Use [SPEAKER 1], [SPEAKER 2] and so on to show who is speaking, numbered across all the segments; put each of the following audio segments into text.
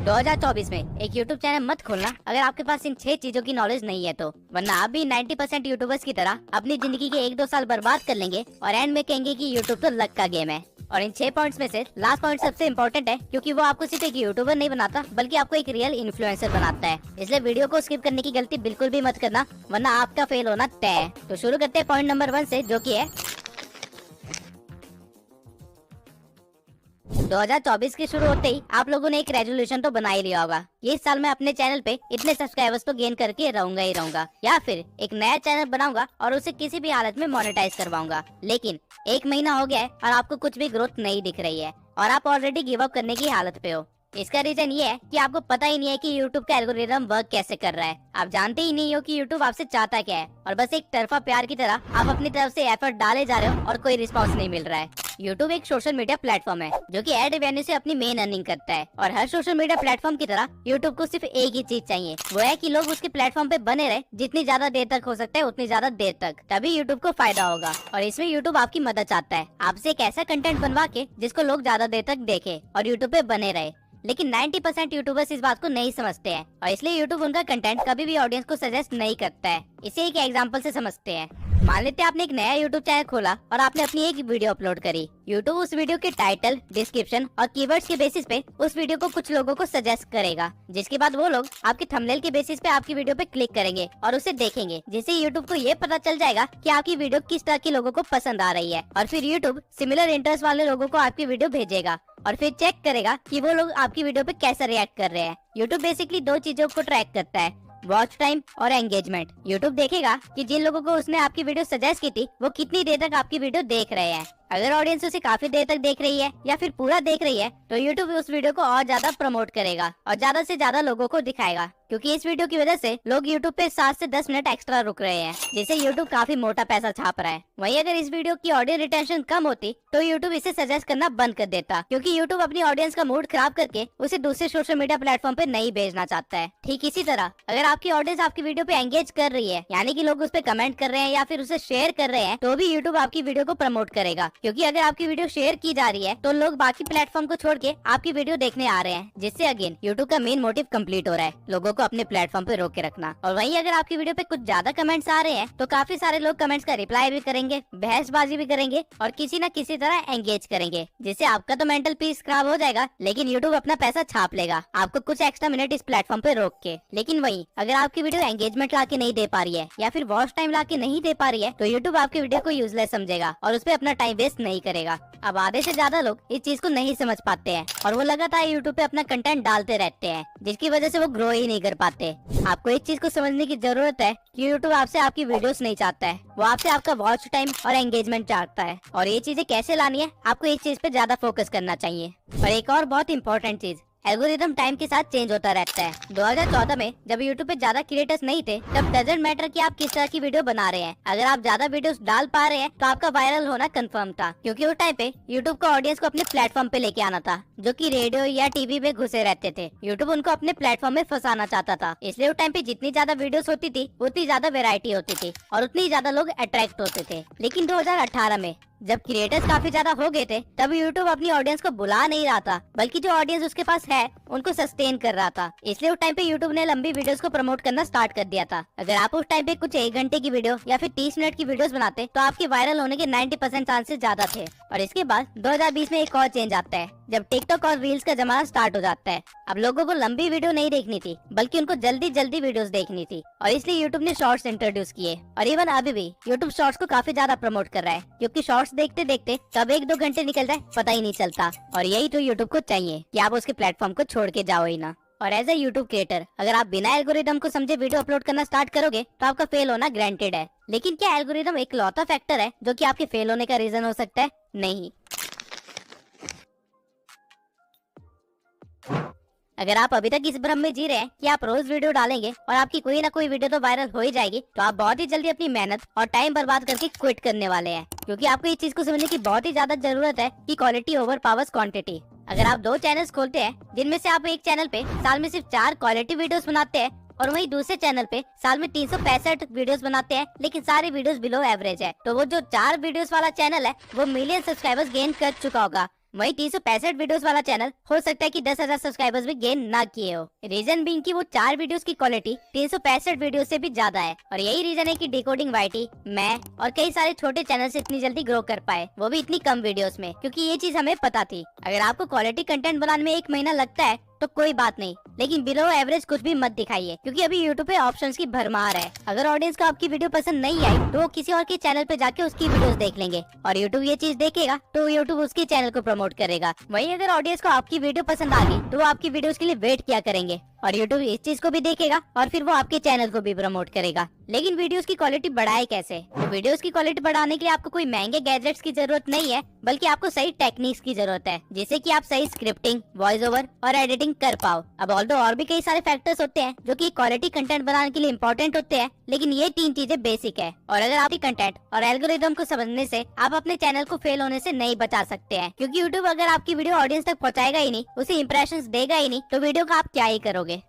[SPEAKER 1] 2024 में एक YouTube channel मत खोलना अगर आपके पास इन 6 चीजों की नॉलेज नहीं है तो, वरना आप भी 90% यूट्यूबर्स की तरह अपनी जिंदगी के 1-2 साल बर्बाद कर लेंगे और एंड में कहेंगे कि यूट्यूब तो लक का गेम है। और इन 6 पॉइंट्स में से लास्ट पॉइंट सबसे इम्पोर्टेंट है, क्योंकि वो आपको सिर्फ एक यूट्यूबर नहीं बनाता बल्कि आपको एक रियल इन्फ्लुएंसर बनाता है। इसलिए वीडियो को स्किप करने की गलती बिल्कुल भी मत करना, वरना आपका फेल होना तय है। तो शुरू करते हैं पॉइंट नंबर 1 से, जो की है 2024 के शुरू होते ही आप लोगों ने एक रेजोल्यूशन तो बना ही लिया होगा कि इस साल मैं अपने चैनल पे इतने सब्सक्राइबर्स तो गेन करके रहूंगा ही रहूंगा, या फिर एक नया चैनल बनाऊंगा और उसे किसी भी हालत में मोनेटाइज करवाऊंगा। लेकिन 1 महीना हो गया है और आपको कुछ भी ग्रोथ नहीं दिख रही है और आप ऑलरेडी गिव अप करने की हालत पे हो। इसका रीजन ये है कि आपको पता ही नहीं है कि YouTube का एल्गोरिदम वर्क कैसे कर रहा है। आप जानते ही नहीं हो कि YouTube आपसे चाहता क्या है और बस एक तरफा प्यार की तरह आप अपनी तरफ से एफर्ट डाले जा रहे हो और कोई रिस्पांस नहीं मिल रहा है। YouTube एक सोशल मीडिया प्लेटफॉर्म है जो कि एड रेवेन्यू से अपनी मेन अर्निंग करता है, और हर सोशल मीडिया प्लेटफॉर्म की तरह YouTube को सिर्फ एक ही चीज चाहिए, वो है कि लोग उसके प्लेटफॉर्म पे बने रहे जितनी ज्यादा देर तक हो सकता है उतनी ज्यादा देर तक, तभी YouTube को फायदा होगा। और इसमें YouTube आपकी मदद चाहता है, आपसे एक ऐसा कंटेंट बनवा के जिसको लोग ज्यादा देर तक देखे और YouTube पे बने रहे। लेकिन 90% यूट्यूबर्स इस बात को नहीं समझते हैं और इसलिए यूट्यूब उनका कंटेंट कभी भी ऑडियंस को सजेस्ट नहीं करता है। इसे एक एग्जांपल से समझते हैं। मान लेते हैं आपने एक नया यूट्यूब चैनल खोला और आपने अपनी एक वीडियो अपलोड करी। यूट्यूब उस वीडियो के टाइटल, डिस्क्रिप्शन और कीवर्ड्स के बेसिस पे उस वीडियो को कुछ लोगों को सजेस्ट करेगा, जिसके बाद वो लोग आपके थंबनेल के बेसिस पे आपकी वीडियो पे क्लिक करेंगे और उसे देखेंगे, जिससे यूट्यूब को ये पता चल जाएगा कि आपकी वीडियो किस तरह के लोगों को पसंद आ रही है। और फिर यूट्यूब सिमिलर इंटरेस्ट वाले लोगों को आपकी वीडियो भेजेगा और फिर चेक करेगा कि वो लोग आपकी वीडियो पे कैसा रिएक्ट कर रहे हैं। यूट्यूब बेसिकली 2 चीजों को ट्रैक करता है, वॉच टाइम और एंगेजमेंट। यूट्यूब देखेगा कि जिन लोगों को उसने आपकी वीडियो सजेस्ट की थी वो कितनी देर तक आपकी वीडियो देख रहे हैं। अगर ऑडियंस उसे काफी देर तक देख रही है या फिर पूरा देख रही है तो यूट्यूब उस वीडियो को और ज्यादा प्रमोट करेगा और ज्यादा से ज्यादा लोगों को दिखाएगा, क्योंकि इस वीडियो की वजह से लोग यूट्यूब पे 7 से 10 मिनट एक्स्ट्रा रुक रहे हैं, जिससे यूट्यूब काफी मोटा पैसा छाप रहा है। वहीं अगर इस वीडियो की ऑडियो रिटेंशन कम होती तो यूट्यूब इसे सजेस्ट करना बंद कर देता, क्योंकि यूट्यूब अपनी ऑडियंस का मूड खराब करके उसे दूसरे सोशल मीडिया प्लेटफॉर्म पे नहीं भेजना चाहता है। ठीक इसी तरह अगर आपकी ऑडियंस आपकी वीडियो पे एंगेज कर रही है, यानी कि लोग उस पे कमेंट कर रहे हैं या फिर उसे शेयर कर रहे हैं, तो भी यूट्यूब आपकी वीडियो को प्रमोट करेगा, क्योंकि अगर आपकी वीडियो शेयर की जा रही है तो लोग बाकी प्लेटफॉर्म को छोड़ के आपकी वीडियो देखने आ रहे हैं, जिससे अगेन यूट्यूब का मेन मोटिव कंप्लीट हो रहा है, लोगों को अपने प्लेटफॉर्म पे रोक के रखना। और वहीं अगर आपकी वीडियो पे कुछ ज्यादा कमेंट्स आ रहे हैं तो काफी सारे लोग कमेंट्स का रिप्लाई भी करेंगे, बहसबाजी भी करेंगे और किसी न किसी तरह एंगेज करेंगे, जिससे आपका तो मेंटल पीस खराब हो जाएगा, लेकिन यूट्यूब अपना पैसा छाप लेगा आपको कुछ एक्स्ट्रा मिनट इस प्लेटफॉर्म पे रोक के। लेकिन वहीं अगर आपकी वीडियो एंगेजमेंट ला के नहीं दे पा रही है या फिर वॉच टाइम ला के नहीं दे पा रही है तो यूट्यूब आपकी वीडियो को यूजलेस समझेगा और उस पर अपना टाइम वेस्ट नहीं करेगा। अब आधे से ज्यादा लोग इस चीज को नहीं समझ पाते हैं और वो लगातार यूट्यूब पे अपना कंटेंट डालते रहते हैं, जिसकी वजह से वो ग्रो ही नहीं कर पाते। आपको एक चीज को समझने की जरूरत है कि यूट्यूब आपसे आपकी वीडियोस नहीं चाहता है, वो आपसे आपका वॉच टाइम और एंगेजमेंट चाहता है। और ये चीजें कैसे लानी है, आपको इस चीज पे ज्यादा फोकस करना चाहिए। और एक और बहुत इंपॉर्टेंट चीज, एल्गोरिदम टाइम के साथ चेंज होता रहता है। 2014 में जब यूट्यूब पे ज्यादा क्रिएटर्स नहीं थे तब डजंट मैटर कि आप किस तरह की वीडियो बना रहे हैं, अगर आप ज्यादा वीडियोस डाल पा रहे हैं तो आपका वायरल होना कंफर्म था, क्योंकि उस टाइम पे यूट्यूब को ऑडियंस को अपने प्लेटफॉर्म पे लेके आना था, जो कि रेडियो या टीवी में घुसे रहते थे। यूट्यूब उनको अपने प्लेटफॉर्म में फंसाना चाहता था, इसलिए उस टाइम पे जितनी ज्यादा वीडियोस होती थी उतनी ज्यादा वेरायटी होती थी और उतनी ज्यादा लोग अट्रैक्ट होते थे। लेकिन 2018 में जब क्रिएटर्स काफी ज्यादा हो गए थे तब यूट्यूब अपनी ऑडियंस को बुला नहीं रहा था, बल्कि जो ऑडियंस उसके पास है उनको सस्टेन कर रहा था। इसलिए उस टाइम पे यूट्यूब ने लंबी वीडियोस को प्रमोट करना स्टार्ट कर दिया था। अगर आप उस टाइम पे कुछ 1 घंटे की वीडियो या फिर 30 मिनट की वीडियोस बनाते तो आपके वायरल होने के 90% चांसेस ज्यादा थे। और इसके बाद 2020 में एक और चेंज आता है, जब टिकटॉक और रील्स का जमाना स्टार्ट हो जाता है। अब लोगों को लंबी वीडियो नहीं देखनी थी, बल्कि उनको जल्दी जल्दी वीडियोस देखनी थी, और इसलिए यूट्यूब ने शॉर्ट्स इंट्रोड्यूस किए। और इवन अभी भी यूट्यूब शॉर्ट्स को काफी ज्यादा प्रमोट कर रहा है, क्योंकि शॉर्ट्स देखते देखते कब 1-2 घंटे निकल जाए पता ही नहीं चलता। और यही तो यूट्यूब को चाहिए कि आप उसके प्लेटफॉर्म को छोड़ के जाओ ही ना। और एज ए यूट्यूब क्रिएटर अगर आप बिना एल्गोरिदम को समझे वीडियो अपलोड करना स्टार्ट करोगे तो आपका फेल होना ग्रांटेड है। लेकिन क्या एल्गोरिदम एक लौता फैक्टर है जो कि आपके फेल होने का रीजन हो सकता है? नहीं। अगर आप अभी तक इस भ्रम में जी रहे हैं कि आप रोज वीडियो डालेंगे और आपकी कोई ना कोई वीडियो तो वायरल हो ही जाएगी, तो आप बहुत ही जल्दी अपनी मेहनत और टाइम बर्बाद करके क्विट करने वाले हैं, क्योंकि आपको इस चीज को समझने की बहुत ही ज्यादा जरूरत है कि क्वालिटी ओवर पावर्स क्वांटिटी। अगर आप 2 चैनल्स खोलते हैं जिनमें से आप एक चैनल पे साल में सिर्फ 4 क्वालिटी वीडियोस बनाते हैं और वहीं दूसरे चैनल पे साल में 365 वीडियोस बनाते हैं, लेकिन सारी वीडियोस बिलो एवरेज है, तो वो जो 4 वीडियोस वाला चैनल है वो मिलियन सब्सक्राइबर्स गेन कर चुका होगा, वही 365 वीडियोस वाला चैनल हो सकता है कि 10,000 सब्सक्राइबर्स भी गेन ना किए हो। रीजन बीइंग कि वो 4 वीडियोस की क्वालिटी 365 वीडियो से भी ज्यादा है, और यही रीजन है कि डिकोडिंग वाईटी, मैं और कई सारे छोटे चैनल इतनी जल्दी ग्रो कर पाए, वो भी इतनी कम वीडियोस में, क्योंकि ये चीज हमें पता थी। अगर आपको क्वालिटी कंटेंट बनाने में 1 महीना लगता है तो कोई बात नहीं, लेकिन बिलो एवरेज कुछ भी मत दिखाइए, क्योंकि अभी यूट्यूब पे ऑप्शंस की भरमार है। अगर ऑडियंस को आपकी वीडियो पसंद नहीं आई तो वो किसी और के चैनल पे जाके उसकी वीडियोस देख लेंगे, और यूट्यूब ये चीज देखेगा तो यूट्यूब उसके चैनल को प्रमोट करेगा। वहीं अगर ऑडियंस को आपकी वीडियो पसंद आ गई तो वो आपकी वीडियोस के लिए वेट किया करेंगे, और यूट्यूब इस चीज को भी देखेगा और फिर वो आपके चैनल को भी प्रमोट करेगा। लेकिन वीडियोस की क्वालिटी बढ़ाए कैसे? तो वीडियोस की क्वालिटी बढ़ाने के लिए आपको कोई महंगे गैजेट्स की जरूरत नहीं है, बल्कि आपको सही टेक्निक्स की जरूरत है, जिससे कि आप सही स्क्रिप्टिंग, वॉइस ओवर और एडिटिंग कर पाओ। अब ऑल्दो और भी कई सारे फैक्टर्स होते हैं जो कि क्वालिटी कंटेंट बनाने के लिए इम्पोर्टेंट होते हैं, लेकिन ये 3 चीजें बेसिक है। और अगर आपकी कंटेंट और एल्गोरिदम को समझने से आप अपने चैनल को फेल होने से नहीं बचा सकते हैं, क्योंकि यूट्यूब अगर आपकी वीडियो ऑडियंस तक पहुंचाएगा ही नहीं, उसे इंप्रेशंस देगा ही नहीं, तो वीडियो का आप क्या ही करोगे।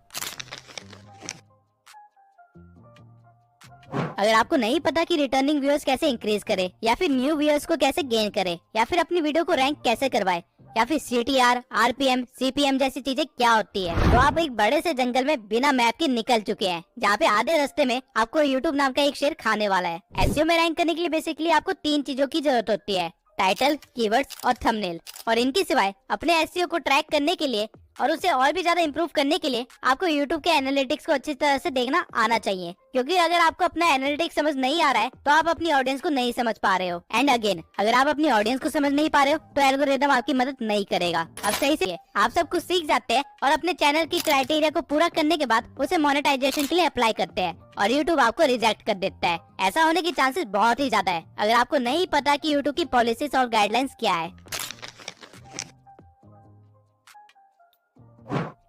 [SPEAKER 1] अगर आपको नहीं पता कि रिटर्निंग व्यूअर्स कैसे इंक्रीज करे, या फिर न्यू व्यूअर्स को कैसे गेन करे, या फिर अपनी वीडियो को रैंक कैसे करवाए, या फिर CTR, RPM, CPM जैसी चीजें क्या होती है, तो आप एक बड़े से जंगल में बिना मैप के निकल चुके हैं, जहाँ पे आधे रास्ते में आपको YouTube नाम का एक शेर खाने वाला है। SEO में रैंक करने के लिए बेसिकली आपको 3 चीजों की जरूरत होती है: टाइटल, कीवर्ड्स और थंबनेल। और इनके सिवाय अपने SEO को ट्रैक करने के लिए और उसे और भी ज्यादा इम्प्रूव करने के लिए आपको YouTube के एनालिटिक्स को अच्छी तरह से देखना आना चाहिए, क्योंकि अगर आपको अपना एनालिटिक्स समझ नहीं आ रहा है तो आप अपनी ऑडियंस को नहीं समझ पा रहे हो। एंड अगेन, अगर आप अपनी ऑडियंस को समझ नहीं पा रहे हो तो एल्गोरिदम आपकी मदद नहीं करेगा। अब सही से आप सब कुछ सीख जाते हैं और अपने चैनल की क्राइटेरिया को पूरा करने के बाद उसे मोनेटाइजेशन के लिए अप्लाई करते हैं, और YouTube आपको रिजेक्ट कर देता है। ऐसा होने की चांसेस बहुत ही ज्यादा है अगर आपको नहीं पता कि YouTube की पॉलिसीज और गाइडलाइंस क्या है।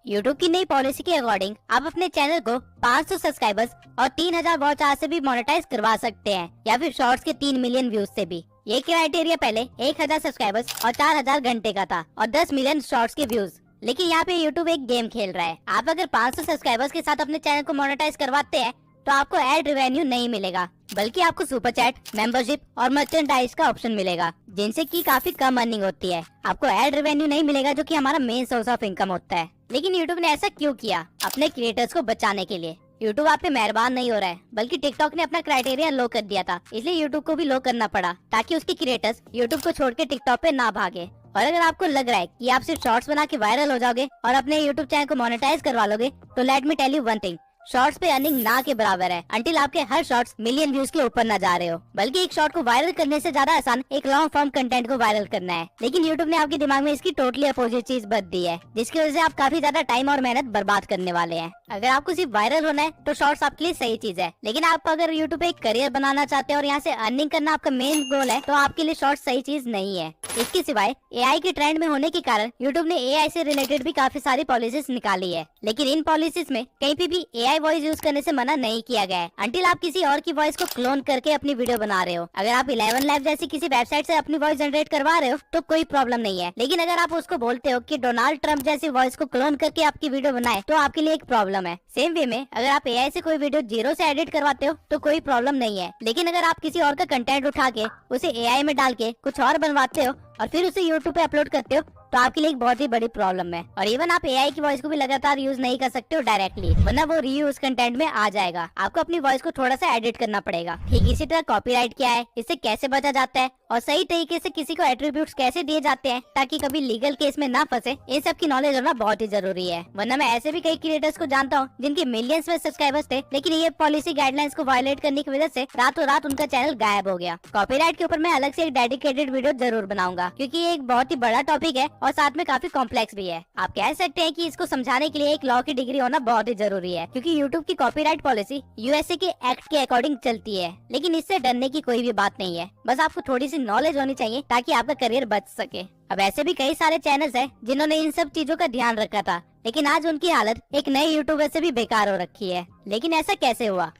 [SPEAKER 1] YouTube की नई पॉलिसी के अकॉर्डिंग आप अपने चैनल को 500 सब्सक्राइबर्स और 3000 वॉच आवर से भी मोनेटाइज करवा सकते हैं, या फिर शॉर्ट्स के 3 मिलियन व्यूज से भी। ये क्राइटेरिया पहले 1000 सब्सक्राइबर्स और 4000 घंटे का था, और 10 मिलियन शॉर्ट्स के व्यूज। लेकिन यहाँ पे YouTube एक गेम खेल रहा है। आप अगर 500 सब्सक्राइबर्स के साथ अपने चैनल को मोनेटाइज करवाते हैं तो आपको एड रेवेन्यू नहीं मिलेगा, बल्कि आपको सुपर चैट, मेंबरशिप और मर्चेंडाइज का ऑप्शन मिलेगा, जिनसे कि काफी कम अर्निंग होती है। आपको एड रेवेन्यू नहीं मिलेगा, जो कि हमारा मेन सोर्स ऑफ इनकम होता है। लेकिन YouTube ने ऐसा क्यों किया? अपने क्रिएटर्स को बचाने के लिए। YouTube आप पे मेहरबान नहीं हो रहा है, बल्कि टिकटॉक ने अपना क्राइटेरिया लो कर दिया था, इसलिए YouTube को भी लो करना पड़ा, ताकि उसके क्रिएटर्स YouTube को छोड़ के टिकटॉक पे ना भागे। और अगर आपको लग रहा है कि आप सिर्फ शॉर्ट्स बना के वायरल हो जाओगे और अपने YouTube चैनल को मोनेटाइज करवा लोगे, तो let me tell you one thing, shorts पे अर्निंग ना के बराबर है, अंटिल आपके हर शॉर्ट्स मिलियन व्यूज के ऊपर ना जा रहे हो। बल्कि एक शॉर्ट को वायरल करने से ज्यादा आसान एक लॉन्ग फॉर्म कंटेंट को वायरल करना है। लेकिन YouTube ने आपके दिमाग में इसकी टोटली अपोजिट चीज बद दी है, जिसकी वजह से आप काफी ज्यादा टाइम और मेहनत बर्बाद करने वाले हैं। अगर आपको सिर्फ वायरल होना है तो शॉर्ट्स आपके लिए सही चीज है, लेकिन आप अगर YouTube पे एक करियर बनाना चाहते हैं और यहाँ से अर्निंग करना आपका मेन गोल है, तो आपके लिए शॉर्ट्स सही चीज नहीं है। इसके सिवाय AI के ट्रेंड में होने के कारण YouTube ने AI से रिलेटेड भी काफी सारी पॉलिसीज निकाली है, लेकिन इन पॉलिसीज में कहीं पे भी AI वॉइस यूज करने से मना नहीं किया गया है, अंटिल आप किसी और की वॉइस को क्लोन करके अपनी वीडियो बना रहे हो। अगर आप 11 Labs जैसी किसी वेबसाइट से अपनी वॉइस जनरेट करवा रहे हो तो कोई प्रॉब्लम नहीं है, लेकिन अगर आप उसको बोलते हो कि डोनाल्ड ट्रंप जैसी वॉइस को क्लोन करके आपकी वीडियो बनाए, तो आपके लिए एक प्रॉब्लम है। सेम वे में अगर आप AI से कोई वीडियो 0 से एडिट करवाते हो तो कोई प्रॉब्लम नहीं है, लेकिन अगर आप किसी और का कंटेंट उठा के उसे AI में डाल के कुछ और बनवाते हो और फिर उसे YouTube पे अपलोड करते हो, तो आपके लिए एक बहुत ही बड़ी प्रॉब्लम है। और इवन आप AI की वॉइस को भी लगातार यूज नहीं कर सकते हो डायरेक्टली, वरना वो रीयूज कंटेंट में आ जाएगा। आपको अपनी वॉइस को थोड़ा सा एडिट करना पड़ेगा। ठीक इसी तरह कॉपीराइट क्या है, इससे कैसे बचा जाता है, और सही तरीके से किसी को एट्रीब्यूट्स कैसे दिए जाते हैं ताकि कभी लीगल केस में ना फंसे, इन सब की नॉलेज होना बहुत ही जरूरी है। वरना मैं ऐसे भी कई क्रिएटर्स को जानता हूँ जिनके मिलियंस में सब्सक्राइबर्स थे, लेकिन ये पॉलिसी गाइडलाइंस को वायलेट करने की वजह से रातों रात उनका चैनल गायब हो गया। कॉपीराइट के ऊपर मैं अलग से एक डेडिकेटेड वीडियो जरूर बनाऊंगा, क्योंकि ये एक बहुत ही बड़ा टॉपिक है और साथ में काफी कॉम्प्लेक्स भी है। आप कह सकते हैं कि इसको समझाने के लिए एक लॉ की डिग्री होना बहुत ही जरूरी है, क्योंकि YouTube की कॉपीराइट पॉलिसी USA के एक्ट के अकॉर्डिंग चलती है। लेकिन इससे डरने की कोई भी बात नहीं है, बस आपको थोड़ी सी नॉलेज होनी चाहिए ताकि आपका करियर बच सके। अब ऐसे भी कई सारे चैनल्स हैं जिन्होंने इन सब चीजों का ध्यान रखा था, लेकिन आज उनकी हालत एक नए यूट्यूबर से भी बेकार हो रखी है। लेकिन ऐसा कैसे हुआ?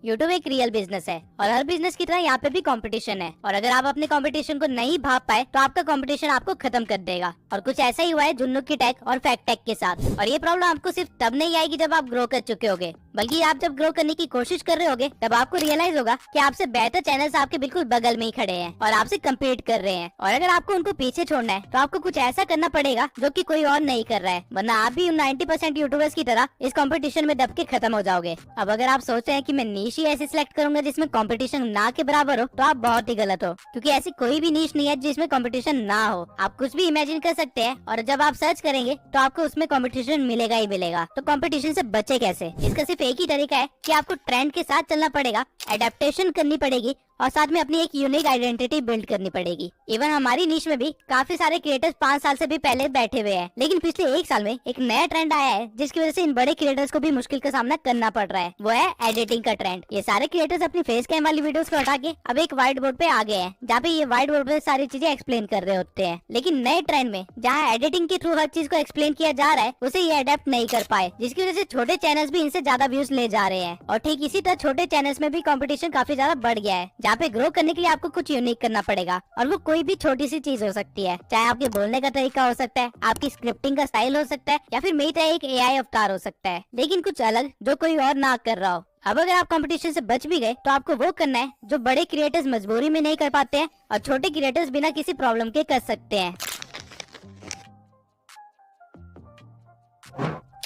[SPEAKER 1] YouTube एक रियल बिजनेस है और हर बिजनेस की तरह यहाँ पे भी कंपटीशन है, और अगर आप अपने कंपटीशन को नहीं भाप पाए तो आपका कंपटीशन आपको खत्म कर देगा। और कुछ ऐसा ही हुआ है जुन्नू की टेक और फैक्ट टेक के साथ। और ये प्रॉब्लम आपको सिर्फ तब नहीं आएगी जब आप ग्रो कर चुके होगे, बल्कि आप जब ग्रो करने की कोशिश कर रहे होगे तब आपको रियलाइज होगा कि आपसे बेहतर चैनल्स आपके बिल्कुल बगल में ही खड़े हैं और आपसे कम्पीट कर रहे हैं। और अगर आपको उनको पीछे छोड़ना है तो आपको कुछ ऐसा करना पड़ेगा जो कि कोई और नहीं कर रहा है, वरना आप भी 90% यूट्यूबर्स की तरह इस कंपटीशन में दब के खत्म हो जाओगे। अब अगर आप सोच रहे हैं कि मैं नीश ही ऐसी सिलेक्ट करूंगा जिसमें कंपटीशन ना के बराबर हो, तो आप बहुत ही गलत हो, क्योंकि ऐसी कोई भी नीश नहीं है जिसमें कंपटीशन ना हो। आप कुछ भी इमेजिन कर सकते हैं और जब आप सर्च करेंगे तो आपको उसमें कंपटीशन मिलेगा ही मिलेगा। तो कंपटीशन से बचे कैसे? इसका सिर्फ एक ही तरीका है कि आपको ट्रेंड के साथ चलना पड़ेगा, एडेप्टेशन करनी पड़ेगी और साथ में अपनी एक यूनिक आइडेंटिटी बिल्ड करनी पड़ेगी। इवन हमारी नीश में भी काफी सारे क्रिएटर्स 5 साल से भी पहले बैठे हुए हैं, लेकिन पिछले 1 साल में एक नया ट्रेंड आया है जिसकी वजह से इन बड़े क्रिएटर्स को भी मुश्किल का सामना करना पड़ रहा है। वो है एडिटिंग का ट्रेंड। ये सारे क्रिएटर्स अपनी फेस कैम वाली वीडियोस को हटा के अब एक व्हाइट बोर्ड पे आ गए हैं, जहाँ पे ये व्हाइट बोर्ड पे सारी चीजें एक्सप्लेन कर रहे होते हैं। लेकिन नए ट्रेंड में जहाँ एडिटिंग के थ्रू हर चीज को एक्सप्लेन किया जा रहा है, उसे ये अडेप्ट नहीं कर पाए, जिसकी वजह से छोटे चैनल्स भी इनसे ज्यादा व्यूज ले जा रहे हैं। और ठीक इसी तरह छोटे चैनल्स में भी कॉम्पिटिशन काफी ज्यादा बढ़ गया है, जहाँ पे ग्रो करने के लिए आपको कुछ यूनिक करना पड़ेगा। और वो कोई भी छोटी सी चीज हो सकती है, चाहे आपके बोलने का तरीका हो सकता है, आपकी स्क्रिप्टिंग का स्टाइल हो सकता है, या फिर मेरी तरह एक एआई अवतार हो सकता है, लेकिन कुछ अलग जो कोई और ना कर रहा हो। अब अगर आप कंपटीशन से बच भी गए तो आपको वो करना है जो बड़े क्रिएटर्स मजबूरी में नहीं कर पाते हैं और छोटे क्रिएटर्स बिना किसी प्रॉब्लम के कर सकते हैं।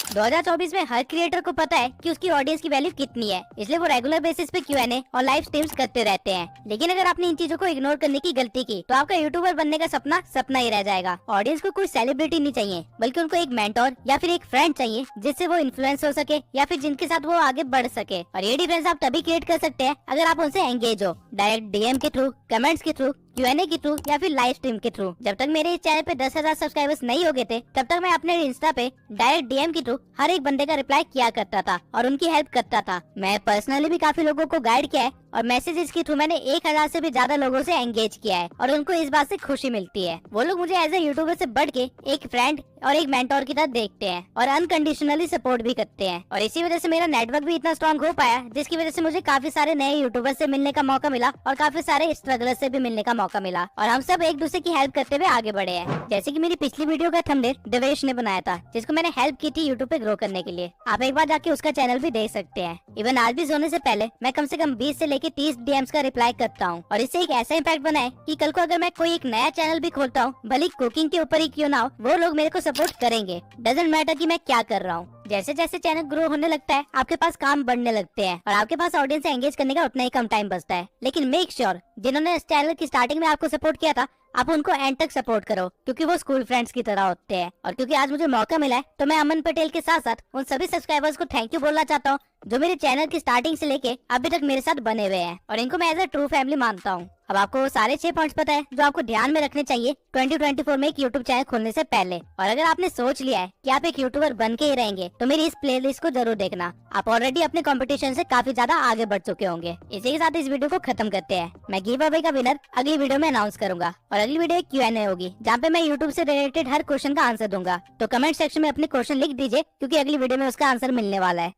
[SPEAKER 1] 2024 में हर क्रिएटर को पता है कि उसकी ऑडियंस की वैल्यू कितनी है, इसलिए वो रेगुलर बेसिस पे Q&A और लाइव स्ट्रीम्स करते रहते हैं। लेकिन अगर आपने इन चीजों को इग्नोर करने की गलती की तो आपका यूट्यूबर बनने का सपना सपना ही रह जाएगा। ऑडियंस को कोई सेलिब्रिटी नहीं चाहिए, बल्कि उनको एक मेंटोर या फिर एक फ्रेंड चाहिए जिससे वो इन्फ्लुएंस हो सके या फिर जिनके साथ वो आगे बढ़ सके। और ये डिफरेंस आप तभी क्रिएट कर सकते हैं अगर आप उनसे एंगेज हो, डायरेक्ट डीएम के थ्रू, कमेंट्स के थ्रू, Q&A के थ्रू या फिर लाइव स्ट्रीम के थ्रू। जब तक मेरे इस चैनल पे 10,000 सब्सक्राइबर्स नहीं हो गए थे, तब तक मैं अपने इंस्टा पे डायरेक्ट डीएम के थ्रू हर एक बंदे का रिप्लाई किया करता था और उनकी हेल्प करता था। मैं पर्सनली भी काफी लोगों को गाइड किया है और मैसेजेस के थ्रू मैंने 1000 से भी ज्यादा लोगों से एंगेज किया है और उनको इस बात से खुशी मिलती है। वो लोग मुझे एज ए यूट्यूबर से बढ़ के एक फ्रेंड और एक मेंटोर की तरह देखते हैं और अनकंडीशनली सपोर्ट भी करते हैं। और इसी वजह से मेरा नेटवर्क भी इतना स्ट्रॉन्ग हो पाया, जिसकी वजह से मुझे काफी सारे नए यूट्यूबर से मिलने का मौका मिला और काफी सारे स्ट्रगलर से भी मिलने का मौका मिला और हम सब एक दूसरे की हेल्प करते हुए आगे बढ़े हैं। जैसे कि मेरी पिछली वीडियो का थंबनेल देवेश ने बनाया था, जिसको मैंने हेल्प की थी यूट्यूब पे ग्रो करने के लिए। आप एक बार जाके उसका चैनल भी देख सकते हैं। इवन आज भी सोने से पहले मैं कम से कम 20 से लेके 30 डीएम्स का रिप्लाई करता हूँ और इससे एक ऐसा इम्पैक्ट बना है कि कल को अगर मैं कोई एक नया चैनल भी खोलता हूँ, भले कुकिंग के ऊपर ही क्यों ना हो, वो लोग मेरे को सपोर्ट करेंगे। डजंट मैटर कि मैं क्या कर रहा हूँ। जैसे जैसे चैनल ग्रो होने लगता है, आपके पास काम बढ़ने लगते हैं और आपके पास ऑडियंस से एंगेज करने का उतना ही कम टाइम बचता है। लेकिन मेक श्योर जिन्होंने इस चैनल की स्टार्टिंग में आपको सपोर्ट किया था, आप उनको एंड तक सपोर्ट करो, क्योंकि वो स्कूल फ्रेंड्स की तरह होते हैं। और क्योंकि आज मुझे मौका मिला है, तो मैं अमन पटेल के साथ साथ उन सभी सब्सक्राइबर्स को थैंक यू बोलना चाहता हूँ जो मेरे चैनल की स्टार्टिंग से लेके अभी तक मेरे साथ बने हुए हैं और इनको मैं एज अ ट्रू फैमिली मानता हूँ। अब आपको वो सारे 6 पॉइंट्स पता है जो आपको ध्यान में रखने चाहिए 2024 में एक यूट्यूब चैनल खोलने से पहले। और अगर आपने सोच लिया है कि आप एक यूट्यूबर बन के ही रहेंगे, तो मेरी इस प्लेलिस्ट को जरूर देखना। आप ऑलरेडी अपने कंपटीशन से काफी ज्यादा आगे बढ़ चुके होंगे। इसी के साथ इस वीडियो को खत्म करते हैं। मैं गिव अवे का विनर अगली वीडियो में अनाउंस करूंगा और अगली वीडियो एक Q&A होगी, जहाँ पे मैं यूट्यूब से रिलेटेड हर क्वेश्चन का आंसर दूंगा। तो कमेंट सेक्शन में अपने क्वेश्चन लिख दीजिए, क्योंकि अगली वीडियो में उसका आंसर मिलने वाला है।